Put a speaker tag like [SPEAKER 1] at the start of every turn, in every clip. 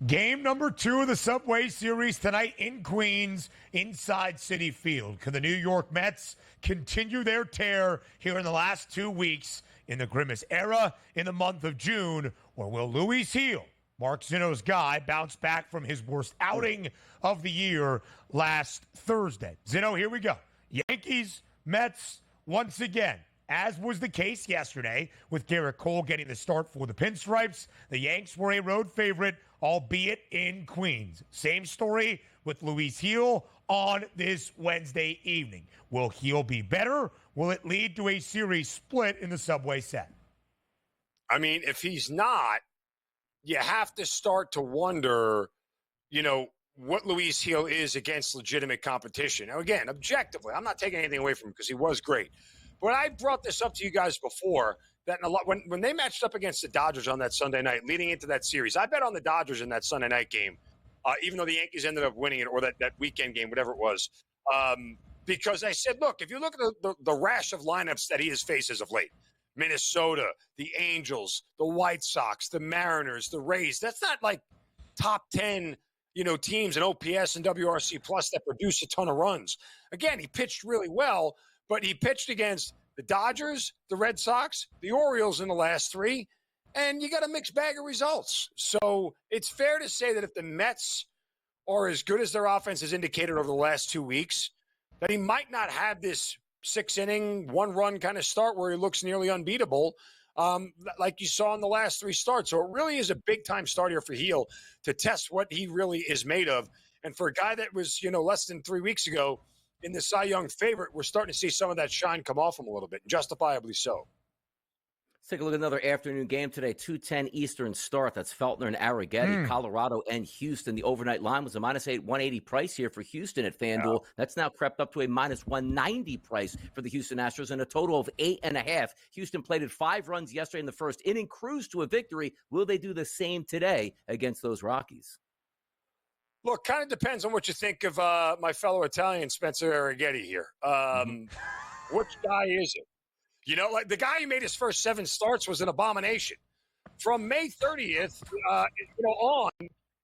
[SPEAKER 1] Game number 2 of the Subway Series tonight in Queens, inside Citi Field. Can the New York Mets continue their tear here in the last 2 weeks in the Grimace era in the month of June? Or will Luis Gil, Mark Zinno's guy, bounce back from his worst outing of the year last Thursday? Zinno, here we go. Yankees, Mets, once again. As was the case yesterday with Garrett Cole getting the start for the Pinstripes, the Yanks were a road favorite, albeit in Queens. Same story with Luis Gil on this Wednesday evening. Will Gil be better? Will it lead to a series split in the Subway set?
[SPEAKER 2] I mean, if he's not, you have to start to wonder, what Luis Gil is against legitimate competition. Now, again, objectively, I'm not taking anything away from him because he was great. But I brought this up to you guys before that when they matched up against the Dodgers on that Sunday night, leading into that series, I bet on the Dodgers in that Sunday night game, even though the Yankees ended up winning it, or that weekend game, whatever it was, because I said, look, if you look at the rash of lineups that he has faced as of late, Minnesota, the Angels, the White Sox, the Mariners, the Rays, that's not like top 10 teams in OPS and WRC plus that produce a ton of runs. Again, he pitched really well, but he pitched against the Dodgers, the Red Sox, the Orioles in the last 3, and you got a mixed bag of results. So it's fair to say that if the Mets are as good as their offense has indicated over the last 2 weeks, that he might not have this 6-inning, 1-run kind of start where he looks nearly unbeatable, like you saw in the last 3 starts. So it really is a big-time start here for Gil to test what he really is made of. And for a guy that was, less than 3 weeks ago in the Cy Young favorite, we're starting to see some of that shine come off him a little bit, justifiably so.
[SPEAKER 3] Let's take a look at another afternoon game today, 2:10 Eastern start. That's Feltner and Arrighetti, Colorado and Houston. The overnight line was a -8, 180 price here for Houston at FanDuel. That's now crept up to a -190 price for the Houston Astros and a total of 8.5. Houston played at 5 runs yesterday in the first inning, cruised to a victory. Will they do the same today against those Rockies?
[SPEAKER 2] Look, kind of depends on what you think of my fellow Italian, Spencer Arrighetti here. Which guy is it? Like the guy who made his first 7 starts was an abomination. From May 30th on,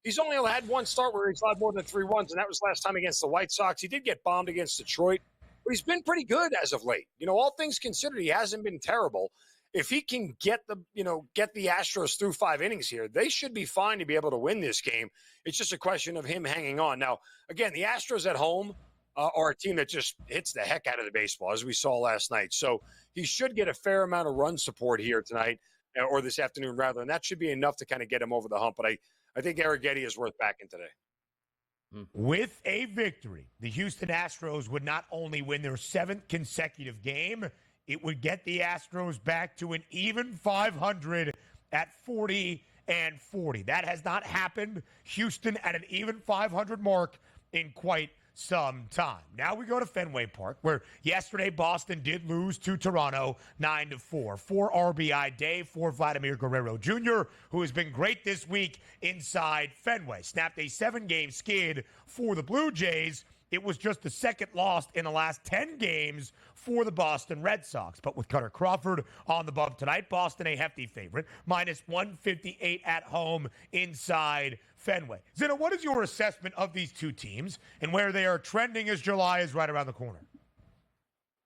[SPEAKER 2] he's only had 1 start where he's allowed more than 3 runs, and that was last time against the White Sox. He did get bombed against Detroit, but he's been pretty good as of late. All things considered, he hasn't been terrible. If he can get the Astros through 5 innings here, they should be fine to be able to win this game. It's just a question of him hanging on. Now, again, the Astros at home are a team that just hits the heck out of the baseball, as we saw last night. So he should get a fair amount of run support here tonight, or this afternoon rather, and that should be enough to kind of get him over the hump. But I think Arrighetti is worth backing today.
[SPEAKER 1] With a victory, the Houston Astros would not only win their 7th consecutive game, it would get the Astros back to an even 500 at 40-40. That has not happened. Houston at an even 500 mark in quite some time. Now we go to Fenway Park, where yesterday Boston did lose to Toronto 9-4. 4 RBI day for Vladimir Guerrero Jr., who has been great this week inside Fenway. Snapped a 7-game skid for the Blue Jays. It was just the 2nd loss in the last 10 games for the Boston Red Sox. But with Cutter Crawford on the bump tonight, Boston a hefty favorite, -158 at home inside Fenway. Zena, what is your assessment of these two teams and where they are trending as July is right around the corner?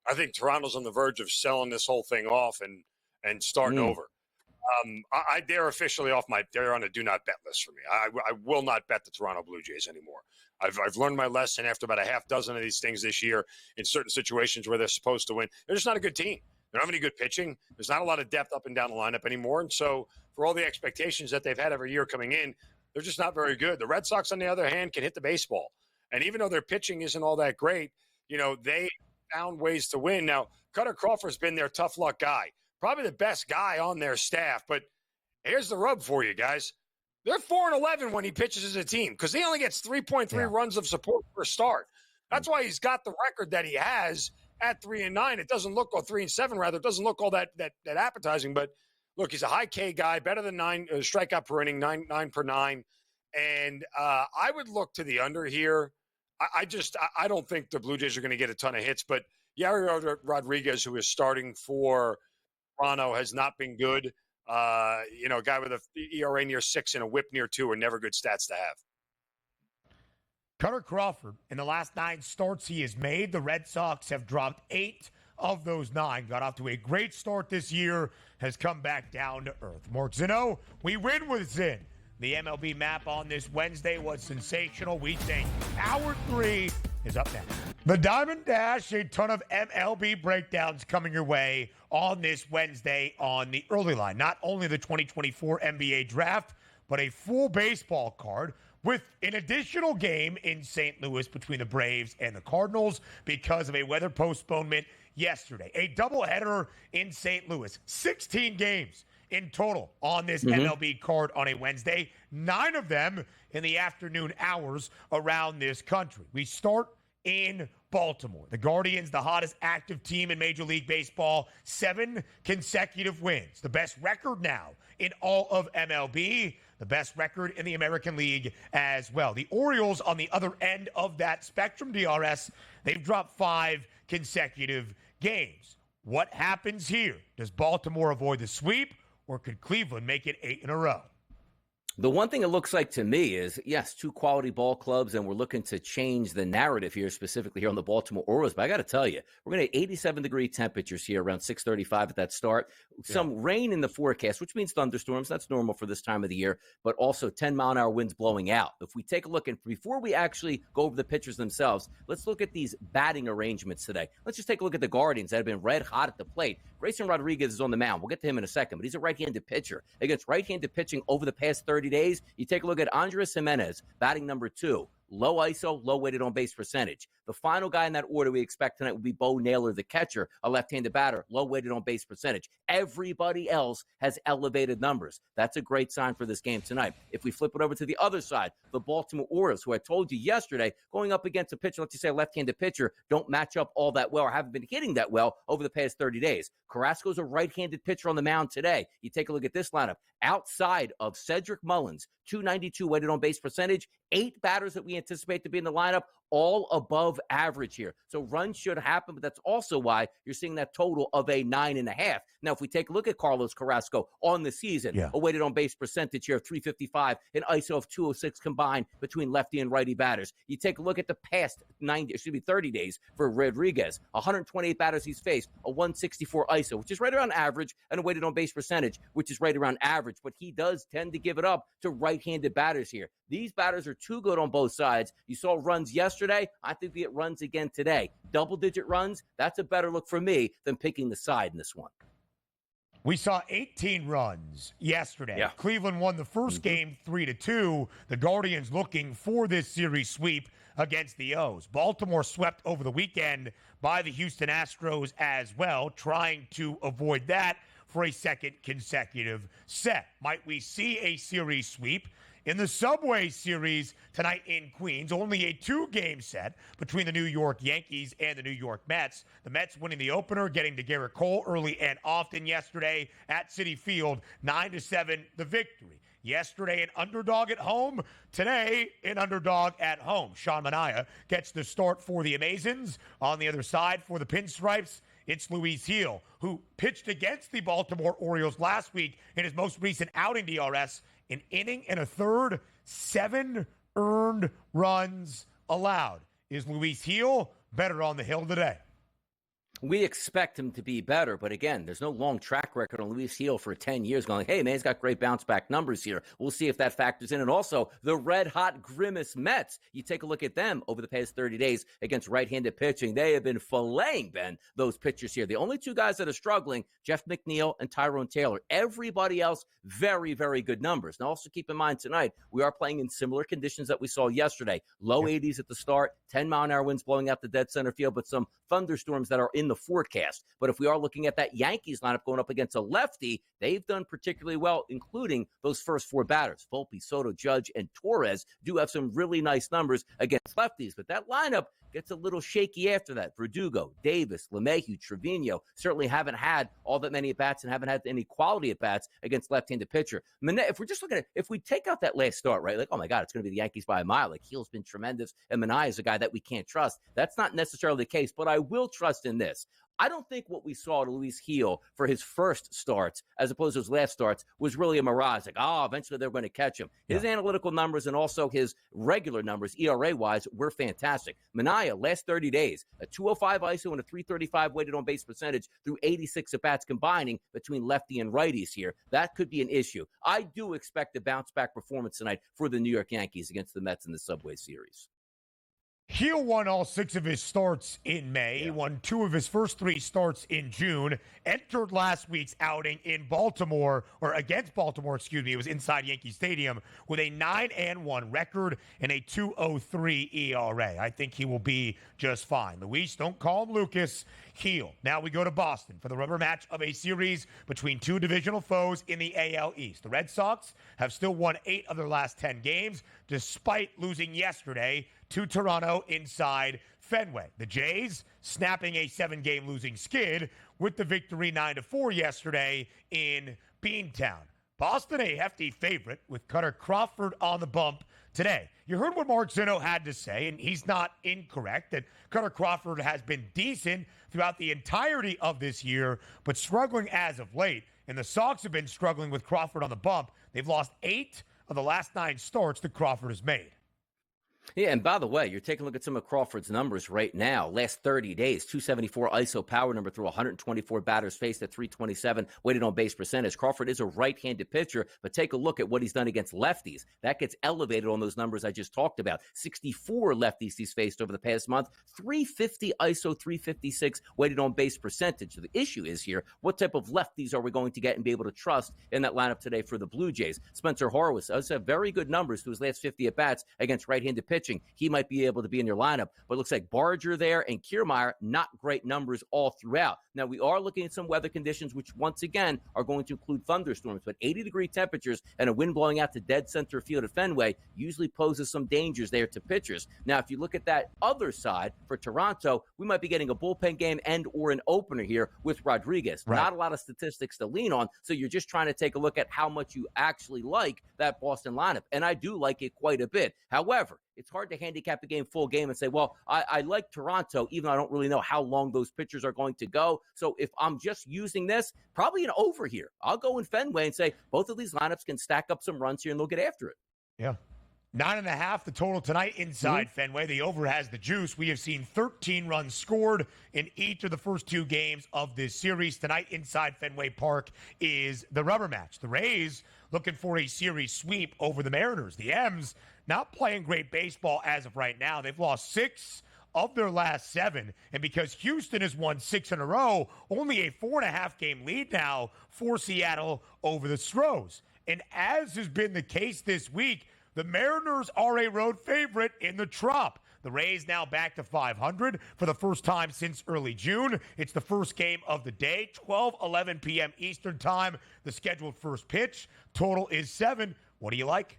[SPEAKER 2] I think Toronto's on the verge of selling this whole thing off and starting over. They're officially off they're on a do not bet list for me. I will not bet the Toronto Blue Jays anymore. I've learned my lesson after about a half dozen of these things this year in certain situations where they're supposed to win. They're just not a good team. They don't have any good pitching. There's not a lot of depth up and down the lineup anymore. And so for all the expectations that they've had every year coming in, they're just not very good. The Red Sox, on the other hand, can hit the baseball. And even though their pitching isn't all that great, they found ways to win. Now, Cutter Crawford's been their tough luck guy. Probably the best guy on their staff. But here's the rub for you guys. They're 4-11 when he pitches as a team because he only gets 3.3 runs of support per start. That's why he's got the record that he has at 3-9. It doesn't look, or 3-7 rather. It doesn't look all that appetizing. But look, he's a high K guy, better than 9 strikeout per inning, 9 per 9. And I would look to the under here. I don't think the Blue Jays are going to get a ton of hits, but Yari Rodriguez, who is starting for Toronto, has not been good. A guy with a ERA near 6 and a WHIP near 2 are never good stats to have.
[SPEAKER 1] Cutter Crawford, in the last 9 starts he has made, the Red Sox have dropped 8 of those 9. Got off to a great start this year, has come back down to earth. Mark Zinno, we win with Zin. The MLB map on this Wednesday was sensational. We think Hour 3 is up next. The Diamond Dash, a ton of MLB breakdowns coming your way on this Wednesday on the early line. Not only the 2024 NBA draft, but a full baseball card with an additional game in St. Louis between the Braves and the Cardinals because of a weather postponement yesterday. A doubleheader in St. Louis. 16 games in total on this MLB card on a Wednesday. 9 of them in the afternoon hours around this country. We start in Baltimore. The Guardians, the hottest active team in Major League Baseball, 7 consecutive wins. The best record now in all of MLB, the best record in the American League as well. The Orioles on the other end of that spectrum, DRS, they've dropped 5 consecutive games. What happens here? Does Baltimore avoid the sweep, or could Cleveland make it 8 in a row?
[SPEAKER 3] The one thing it looks like to me is, yes, 2 quality ball clubs, and we're looking to change the narrative here, specifically here on the Baltimore Orioles. But I got to tell you, we're going to have 87-degree temperatures here around 6:35 at that start. Some rain in the forecast, which means thunderstorms. That's normal for this time of the year, but also 10-mile-an-hour winds blowing out. If we take a look, and before we actually go over the pitchers themselves, let's look at these batting arrangements today. Let's just take a look at the Guardians that have been red hot at the plate. Grayson Rodriguez is on the mound. We'll get to him in a second, but he's a right-handed pitcher. Against right-handed pitching over the past 30 days, you take a look at Andres Jimenez, batting number 2. Low ISO, low weighted on base percentage. The final guy in that order we expect tonight will be Bo Naylor, the catcher, a left-handed batter, low weighted on base percentage. Everybody else has elevated numbers. That's a great sign for this game tonight. If we flip it over to the other side, the Baltimore Orioles, who I told you yesterday, going up against a pitcher, let's just say a left-handed pitcher, don't match up all that well or haven't been hitting that well over the past 30 days. Carrasco's a right-handed pitcher on the mound today. You take a look at this lineup. Outside of Cedric Mullins, 292 weighted on base percentage, 8 batters that we anticipate to be in the lineup, all above average here. So runs should happen, but that's also why you're seeing that total of a 9.5. Now, if we take a look at Carlos Carrasco on the season, a weighted on base percentage here of 355, an ISO of 206 combined between lefty and righty batters. You take a look at the past 30 days for Rodriguez, 128 batters he's faced, a 164 ISO, which is right around average, and a weighted on base percentage, which is right around average, but he does tend to give it up to right-handed batters here. These batters are too good on both sides. You saw runs yesterday. I think we get runs again today. Double-digit runs, that's a better look for me than picking the side in this one.
[SPEAKER 1] We saw 18 runs yesterday.
[SPEAKER 3] Yeah.
[SPEAKER 1] Cleveland won the first game 3-2. The Guardians looking for this series sweep against the O's. Baltimore swept over the weekend by the Houston Astros as well, trying to avoid that for a second consecutive set. Might we see a series sweep in the Subway Series tonight in Queens? Only a 2-game set between the New York Yankees and the New York Mets. The Mets winning the opener, getting to Garrett Cole early and often yesterday at Citi Field, 9-7 the victory. Yesterday, an underdog at home. Today, an underdog at home. Sean Manaea gets the start for the Amazons. On the other side for the Pinstripes, it's Luis Gil, who pitched against the Baltimore Orioles last week in his most recent outing, DRS. An inning and a third, 7 earned runs allowed. Is Luis Gil better on the hill today?
[SPEAKER 3] We expect him to be better, but again, there's no long track record on Luis Gil for 10 years going, hey, man, he's got great bounce-back numbers here. We'll see if that factors in. And also, the red-hot Grimace Mets, you take a look at them over the past 30 days against right-handed pitching. They have been filleting, Ben, those pitchers here. The only 2 guys that are struggling, Jeff McNeil and Tyrone Taylor. Everybody else, very, very good numbers. Now, also keep in mind tonight, we are playing in similar conditions that we saw yesterday. Low 80s at the start, 10-mile-an-hour winds blowing out the dead center field, but some thunderstorms that are in the forecast. But if we are looking at that Yankees lineup going up against a lefty, they've done particularly well, including those first 4 batters. Volpe, Soto, Judge, and Torres do have some really nice numbers against lefties, but that lineup gets a little shaky after that. Verdugo, Davis, LeMahieu, Trevino certainly haven't had all that many at-bats and haven't had any quality at-bats against left-handed pitcher. If we're just looking at, if we take out that last start, right, like, oh my God, it's going to be the Yankees by a mile. Like, Gil's been tremendous, and Manaea is a guy that we can't trust. That's not necessarily the case, but I will trust in this. this. I don't think what we saw to Luis Gil for his first starts, as opposed to his last starts, was really a mirage. Like, eventually they're going to catch him. His analytical numbers and also his regular numbers, ERA-wise, were fantastic. Minaya, last 30 days, a 205 ISO and a 335 weighted on base percentage through 86 at-bats combining between lefty and righties here. That could be an issue. I do expect a bounce-back performance tonight for the New York Yankees against the Mets in the Subway Series.
[SPEAKER 1] Gil won all 6 of his starts in May. He won 2 of his first 3 starts in June. Entered last week's outing in Baltimore, or against Baltimore, excuse me. It was inside Yankee Stadium with a 9-1 record and a 2.03 ERA. I think he will be just fine. Luis, don't call him Lucas. Gil. Now we go to Boston for the rubber match of a series between 2 divisional foes in the AL East. The Red Sox have still won 8 of their last 10 games, despite losing yesterday to Toronto inside Fenway. The Jays snapping a 7-game losing skid with the victory 9-4 yesterday in Beantown. Boston a hefty favorite with Cutter Crawford on the bump today. You heard what Mark Zinno had to say, and he's not incorrect, that Cutter Crawford has been decent throughout the entirety of this year, but struggling as of late. And the Sox have been struggling with Crawford on the bump. They've lost 8 of the last 9 starts that Crawford has made.
[SPEAKER 3] Yeah, and by the way, you're taking a look at some of Crawford's numbers right now. Last 30 days, 274 ISO power number through 124 batters faced at 327 weighted on base percentage. Crawford is a right-handed pitcher, but take a look at what he's done against lefties. That gets elevated on those numbers I just talked about. 64 lefties he's faced over the past month, 350 ISO, 356 weighted on base percentage. So the issue is here, what type of lefties are we going to get and be able to trust in that lineup today for the Blue Jays? Spencer Horwitz does have very good numbers to his last 50 at-bats against right-handed pitching. He might be able to be in your lineup, but it looks like Barger there and Kiermaier, not great numbers all throughout. Now, we are looking at some weather conditions, which once again are going to include thunderstorms, but 80-degree temperatures and a wind blowing out to dead center field at Fenway usually poses some dangers there to pitchers. Now, if you look at that other side for Toronto, we might be getting a bullpen game and or an opener here with Rodriguez. Right. Not a lot of statistics to lean on, so you're just trying to take a look at how much you actually like that Boston lineup, and I do like it quite a bit. However, it's hard to handicap a game full game and say, well, I like Toronto, even though I don't really know how long those pitchers are going to go. So if I'm just using this, probably an over here. I'll go in Fenway and say both of these lineups can stack up some runs here and they'll get after it.
[SPEAKER 1] Yeah. 9.5 the total tonight inside Fenway. The over has the juice. We have seen 13 runs scored in each of the first 2 games of this series. Tonight inside Fenway Park is the rubber match. The Rays looking for a series sweep over the Mariners. The M's not playing great baseball as of right now. They've lost 6 of their last 7. And because Houston has won 6 in a row, only a 4.5-game lead now for Seattle over the Astros. And as has been the case this week, the Mariners are a road favorite in the Trop. The Rays now back to 500 for the first time since early June. It's the first game of the day, 12:11 p.m. Eastern time, the scheduled first pitch. Total is 7. What do you like?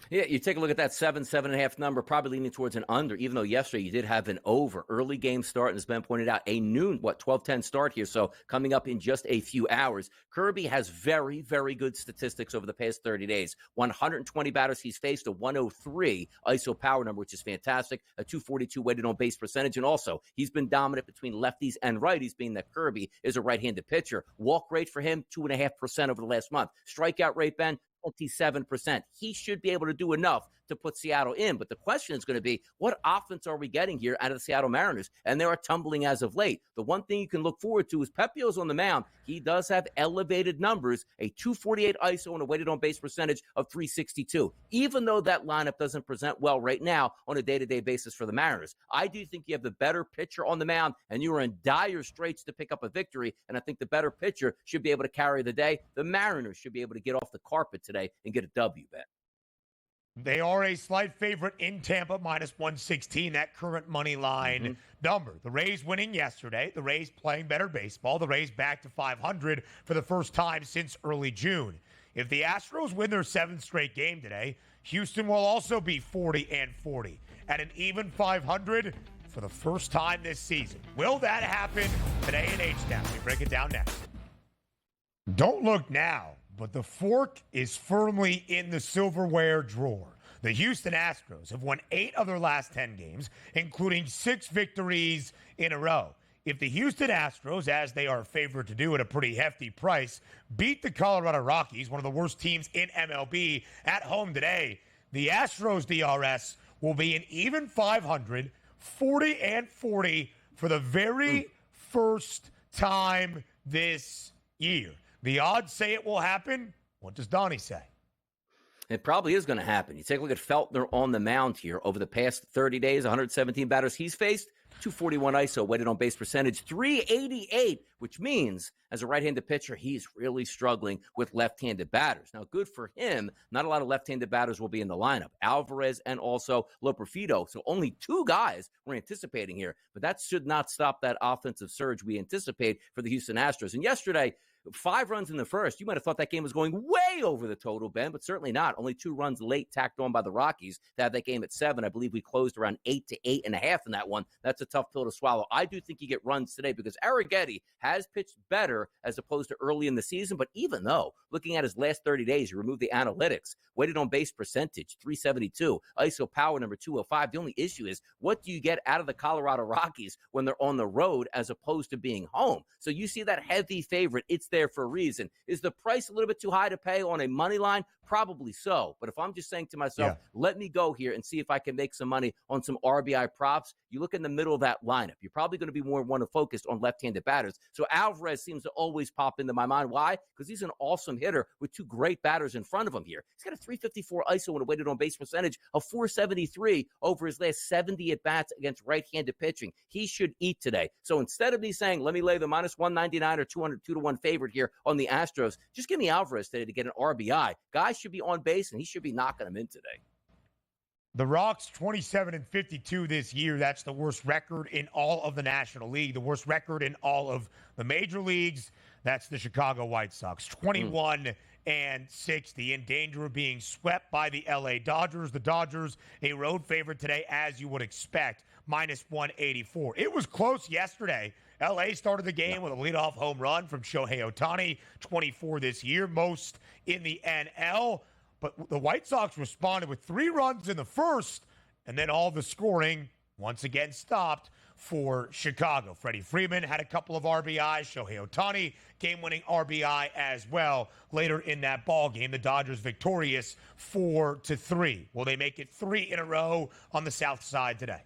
[SPEAKER 3] Yeah, you take a look at that 7.5 number, probably leaning towards an under, even though yesterday you did have an over. Early game start, and as Ben pointed out, a noon, 12:10 start here, so coming up in just a few hours. Kirby has very, very good statistics over the past 30 days. 120 batters he's faced, a 103 ISO power number, which is fantastic, a 242 weighted on base percentage, and also he's been dominant between lefties and righties, being that Kirby is a right-handed pitcher. Walk rate for him, 2.5% over the last month. Strikeout rate, Ben, 27%. He should be able to do enough to put Seattle in. But the question is going to be, what offense are we getting here out of the Seattle Mariners? And they are tumbling as of late. The one thing you can look forward to is Pepio's on the mound. He does have elevated numbers, a 248 ISO and a weighted on base percentage of 362. Even though that lineup doesn't present well right now on a day-to-day basis for the Mariners, I do think you have the better pitcher on the mound, and you are in dire straits to pick up a victory. And I think the better pitcher should be able to carry the day. The Mariners should be able to get off the carpet today and get a W, Ben.
[SPEAKER 1] They are a slight favorite in Tampa, minus 116, that current money line number. The Rays winning yesterday. The Rays playing better baseball. The Rays back to 500 for the first time since early June. If the Astros win their 7th straight game today, Houston will also be 40-40 at an even 500 for the first time this season. Will that happen today in H-Town? We break it down next. Don't look now, but the fork is firmly in the silverware drawer. The Houston Astros have won 8 of their last 10 games, including 6 victories in a row. if the Houston Astros, as they are favored to do at a pretty hefty price, beat the Colorado Rockies, one of the worst teams in MLB, at home today, the Astros DRS will be an even 500, 40-40 for the very first time this year. The odds say it will happen. What does Donnie say?
[SPEAKER 3] It probably is going to happen. You take a look at Feltner on the mound here. Over the past 30 days, 117 batters he's faced, 241 ISO, weighted on base percentage, 388, which means as a right-handed pitcher, he's really struggling with left-handed batters. Now, good for him. Not a lot of left-handed batters will be in the lineup. Alvarez and also Loperfido. So only two guys we're anticipating here. But that should not stop that offensive surge we anticipate for the Houston Astros. And yesterday, 5 runs in the first. You might have thought that game was going way over the total, Ben, but certainly not. Only 2 runs late tacked on by the Rockies to have that game at 7. I believe we closed around 8 to 8.5 in that one. That's a tough pill to swallow. I do think you get runs today because Arrighetti has pitched better as opposed to early in the season, but even though, looking at his last 30 days, you remove the analytics, weighted on base percentage, 372, ISO power number 205. The only issue is, what do you get out of the Colorado Rockies when they're on the road as opposed to being home? So you see that heavy favorite. It's there for a reason. Is the price a little bit too high to pay on a money line? Probably so. But if I'm just saying to myself, let me go here and see if I can make some money on some RBI props, you look in the middle of that lineup. You're probably going to be more one focused on left-handed batters. So Alvarez seems to always pop into my mind. Why? Because he's an awesome hitter with 2 great batters in front of him here. He's got a 354 ISO and a weighted on base percentage of 473 over his last 70 at-bats against right-handed pitching. He should eat today. So instead of me saying, let me lay the minus 199 or 200 2-1 favorite here on the Astros, just give me Alvarez today to get an RBI. Guys should be on base, and he should be knocking them in today.
[SPEAKER 1] The Rocks, 27-52 this year. That's the worst record in all of the National League, the worst record in all of the major leagues. That's the Chicago White Sox, 21-60, in danger of being swept by the LA Dodgers. The Dodgers, a road favorite today, as you would expect, minus 184. It was close yesterday. LA started the game with a leadoff home run from Shohei Ohtani, 24 this year, most in the NL. But the White Sox responded with 3 runs in the first, and then all the scoring once again stopped for Chicago. Freddie Freeman had a couple of RBIs. Shohei Ohtani, game-winning RBI as well. Later in that ball game, the Dodgers victorious 4-3. Will they make it 3 in a row on the South Side today?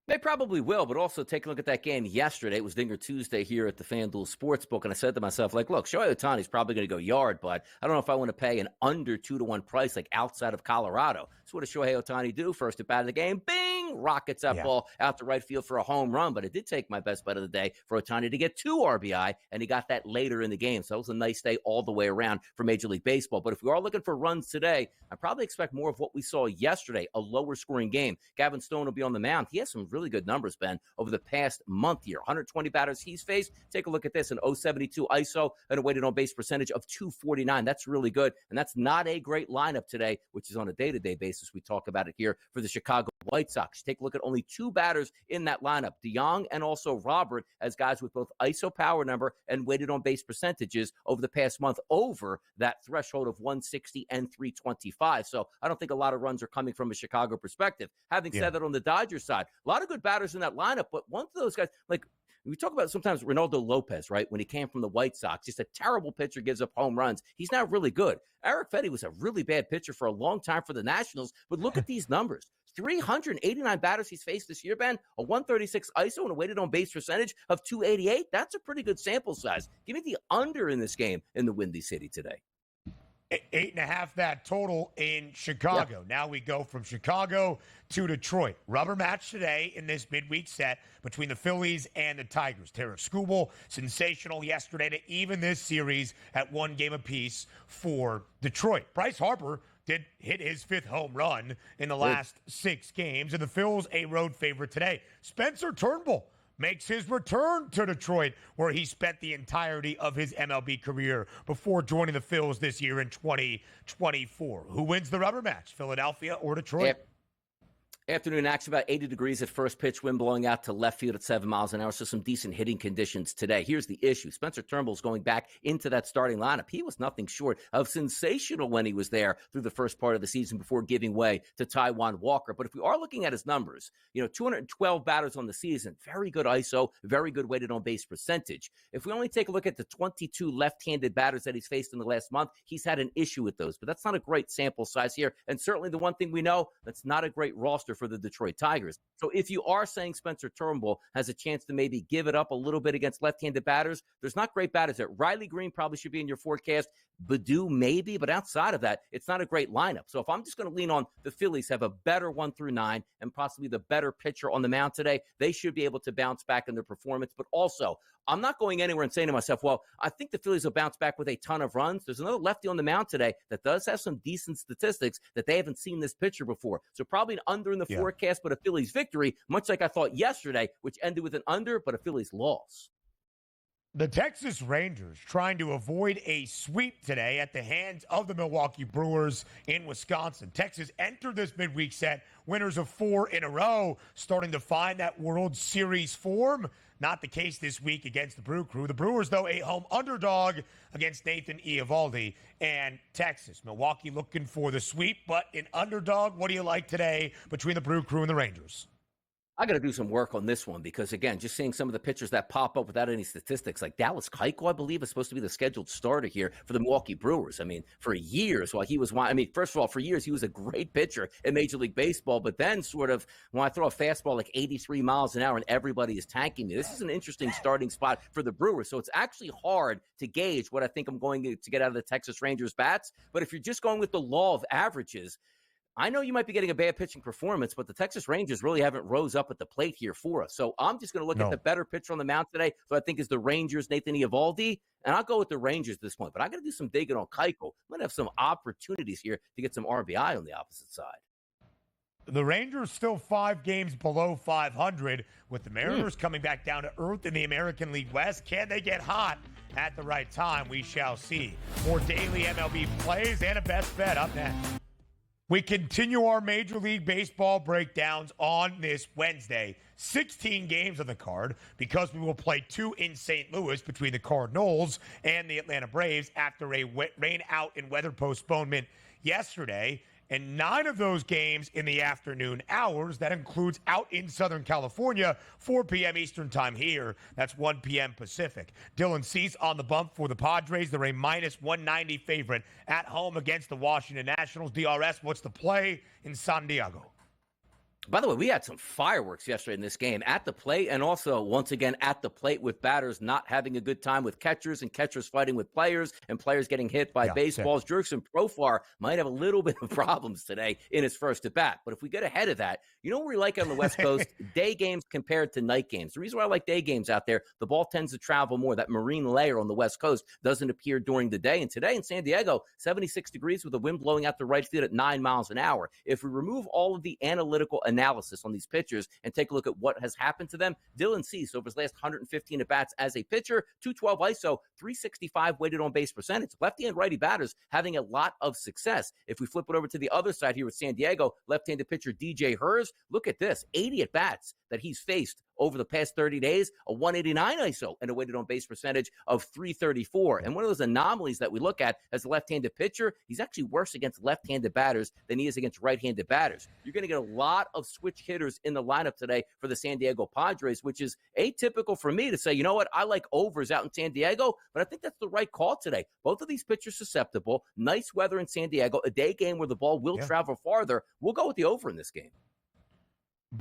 [SPEAKER 3] They probably will, but also take a look at that game yesterday. It was Dinger Tuesday here at the FanDuel Sportsbook, and I said to myself, look, Shohei Ohtani's probably going to go yard, but I don't know if I want to pay an under 2-1 price like outside of Colorado. So what does Shohei Ohtani do? First at bat of the game, bing, rockets that ball out to right field for a home run, but it did take my best bet of the day for Ohtani to get 2 RBI, and he got that later in the game. So it was a nice day all the way around for Major League Baseball. But if we are looking for runs today, I probably expect more of what we saw yesterday, a lower scoring game. Gavin Stone will be on the mound. He has some really good numbers, Ben, over the past month here. 120 batters he's faced. Take a look at this, an 072 ISO and a weighted on base percentage of 249. That's really good, and that's not a great lineup today, which is on a day-to-day basis. We talk about it here for the Chicago White Sox. Take a look at only 2 batters in that lineup, DeYoung and also Robert, as guys with both ISO power number and weighted on base percentages over the past month over that threshold of 160 and 325. So I don't think a lot of runs are coming from a Chicago perspective. Having said that, on the Dodgers side, a lot of good batters in that lineup, but one of those guys, like we talk about sometimes Ronaldo Lopez, right? When he came from the White Sox, just a terrible pitcher, gives up home runs. He's not really good. Eric Fetty was a really bad pitcher for a long time for the Nationals, but look at these numbers. 389 batters he's faced this year, Ben, a 136 ISO and a weighted on base percentage of 288. That's a pretty good sample size. Give me the under in this game in the Windy City today.
[SPEAKER 1] 8.5 that total in Chicago. Now we go from Chicago to Detroit. Rubber match today in this midweek set between the Phillies and the Tigers. Tarik Skubal, sensational yesterday to even this series at 1 game apiece for Detroit. Bryce Harper did hit his 5th home run in the last 6 games, and the Phils a road favorite today. Spencer Turnbull makes his return to Detroit, where he spent the entirety of his MLB career before joining the Phils this year in 2024. Who wins the rubber match, Philadelphia or Detroit?
[SPEAKER 3] Afternoon action, about 80 degrees at first pitch, wind blowing out to left field at 7 miles an hour, so some decent hitting conditions today. Here's the issue. Spencer Turnbull's going back into that starting lineup. He was nothing short of sensational when he was there through the first part of the season before giving way to Taijuan Walker. But if we are looking at his numbers, 212 batters on the season, very good ISO, very good weighted on base percentage. If we only take a look at the 22 left-handed batters that he's faced in the last month, he's had an issue with those. But that's not a great sample size here. And certainly the one thing we know, that's not a great roster for the Detroit Tigers. So if you are saying Spencer Turnbull has a chance to maybe give it up a little bit against left-handed batters, there's not great batters there. Riley Green probably should be in your forecast. Baddoo maybe, but outside of that, it's not a great lineup. So if I'm just going to lean on the Phillies have a better 1 through 9 and possibly the better pitcher on the mound today, they should be able to bounce back in their performance. But also, I'm not going anywhere and saying to myself, well, I think the Phillies will bounce back with a ton of runs. There's another lefty on the mound today that does have some decent statistics that they haven't seen this pitcher before. So probably an under in the forecast, but a Phillies victory, much like I thought yesterday, which ended with an under, but a Phillies loss.
[SPEAKER 1] The Texas Rangers trying to avoid a sweep today at the hands of the Milwaukee Brewers in Wisconsin. Texas entered this midweek set winners of 4 in a row, starting to find that World Series form. Not the case this week against the Brew Crew. The Brewers, though, a home underdog against Nathan Eovaldi and Texas. Milwaukee looking for the sweep, but an underdog. What do you like today between the Brew Crew and the Rangers?
[SPEAKER 3] I got to do some work on this one because, again, just seeing some of the pitchers that pop up without any statistics, like Dallas Keuchel, I believe, is supposed to be the scheduled starter here for the Milwaukee Brewers. I mean, for years, while he was, first of all, for years, he was a great pitcher in Major League Baseball, but then sort of when I throw a fastball like 83 miles an hour and everybody is tanking me, this is an interesting starting spot for the Brewers. So it's actually hard to gauge what I think I'm going to get out of the Texas Rangers bats. But if you're just going with the law of averages, I know you might be getting a bad pitching performance, but the Texas Rangers really haven't rose up at the plate here for us. So I'm just going to look at the better pitcher on the mound today, who I think is the Rangers' Nathan Eovaldi, and I'll go with the Rangers at this point. But I got to do some digging on Keuchel. I'm going to have some opportunities here to get some RBI on the opposite side.
[SPEAKER 1] The Rangers still 5 games below 500, with the Mariners coming back down to earth in the American League West. Can they get hot at the right time? We shall see. More daily MLB plays and a best bet up next. We continue our Major League Baseball breakdowns on this Wednesday. 16 games on the card because we will play 2 in St. Louis between the Cardinals and the Atlanta Braves after a rain out and weather postponement yesterday. And 9 of those games in the afternoon hours. That includes out in Southern California, 4 p.m. Eastern time here. That's 1 p.m. Pacific. Dylan Cease on the bump for the Padres. They're a minus 190 favorite at home against the Washington Nationals. DRS, what's the play in San Diego?
[SPEAKER 3] By the way, we had some fireworks yesterday in this game at the plate and also, once again, at the plate with batters not having a good time with catchers and catchers fighting with players and players getting hit by baseballs. Jurickson Profar might have a little bit of problems today in his first at-bat. But if we get ahead of that, you know what we like on the West Coast? Day games compared to night games. The reason why I like day games out there, the ball tends to travel more. That marine layer on the West Coast doesn't appear during the day. And today in San Diego, 76 degrees with the wind blowing out the right field at 9 miles an hour. If we remove all of the analytical analysis on these pitchers and take a look at what has happened to them, Dylan Cease over his last 115 at-bats as a pitcher, 212 ISO, 365 weighted on base percentage. Lefty and righty batters having a lot of success. If we flip it over to the other side here with San Diego, left-handed pitcher DJ Hers, look at this, 80 at-bats that he's faced over the past 30 days, a 189 ISO and a weighted on base percentage of 334. And one of those anomalies that we look at as a left-handed pitcher, he's actually worse against left-handed batters than he is against right-handed batters. You're going to get a lot of switch hitters in the lineup today for the San Diego Padres, which is atypical for me to say, you know what, I like overs out in San Diego, but I think that's the right call today. Both of these pitchers susceptible, nice weather in San Diego, a day game where the ball will travel farther. We'll go with the over in this game.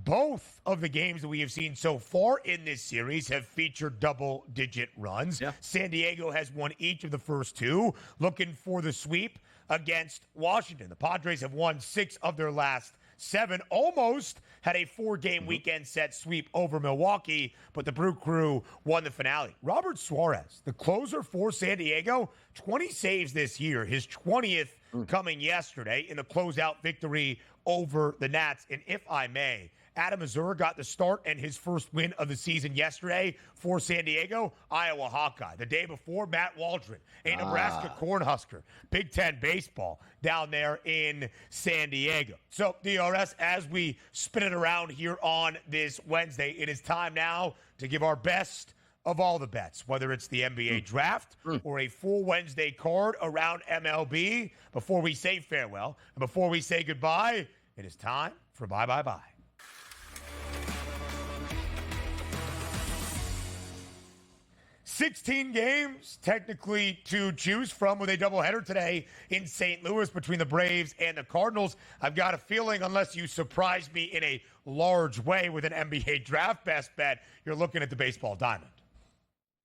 [SPEAKER 1] Both of the games that we have seen so far in this series have featured double-digit runs. Yeah. San Diego has won each of the first 2, looking for the sweep against Washington. The Padres have won 6 of their last 7, almost had a 4-game weekend set sweep over Milwaukee, but the Brew Crew won the finale. Robert Suarez, the closer for San Diego, 20 saves this year, his 20th coming yesterday in the closeout victory over the Nats. And if I may, Adam Mazur got the start and his first win of the season yesterday for San Diego, Iowa Hawkeye. The day before, Matt Waldron, a Nebraska Cornhusker, Big Ten baseball down there in San Diego. So, DRS, as we spin it around here on this Wednesday, it is time now to give our best of all the bets, whether it's the NBA draft or a full Wednesday card around MLB. Before we say farewell and before we say goodbye, it is time for Bye Bye Bye. 16 games, technically, to choose from with a doubleheader today in St. Louis between the Braves and the Cardinals. I've got a feeling, unless you surprise me in a large way with an NBA draft best bet, you're looking at the baseball diamond.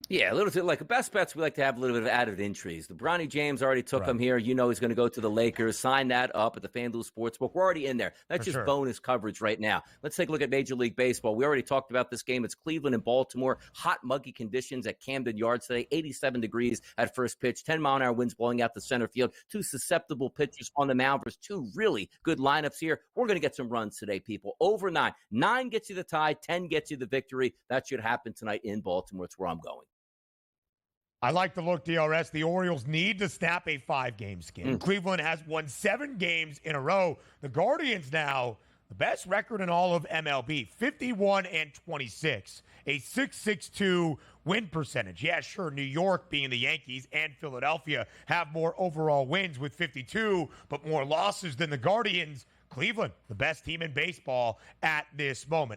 [SPEAKER 3] Yeah, a little bit like best bets. We like to have a little bit of added intrigue. The Bronny James already took him here. You know he's going to go to the Lakers. Sign that up at the FanDuel Sportsbook. We're already in there. That's just bonus coverage right now. Let's take a look at Major League Baseball. We already talked about this game. It's Cleveland and Baltimore. Hot, muggy conditions at Camden Yards today. 87 degrees at first pitch. 10-mile-an-hour winds blowing out the center field. Two susceptible pitchers on the mound versus two really good lineups here. We're going to get some runs today, people. Over 9. 9 gets you the tie. 10 gets you the victory. That should happen tonight in Baltimore. It's where I'm going.
[SPEAKER 1] I like the look, DRS. The Orioles need to snap a 5-game skid. Cleveland has won 7 games in a row. The Guardians now, the best record in all of MLB, 51-26, a 6.62 win percentage. Yeah, sure, New York, being the Yankees, and Philadelphia have more overall wins with 52, but more losses than the Guardians. Cleveland, the best team in baseball at this moment.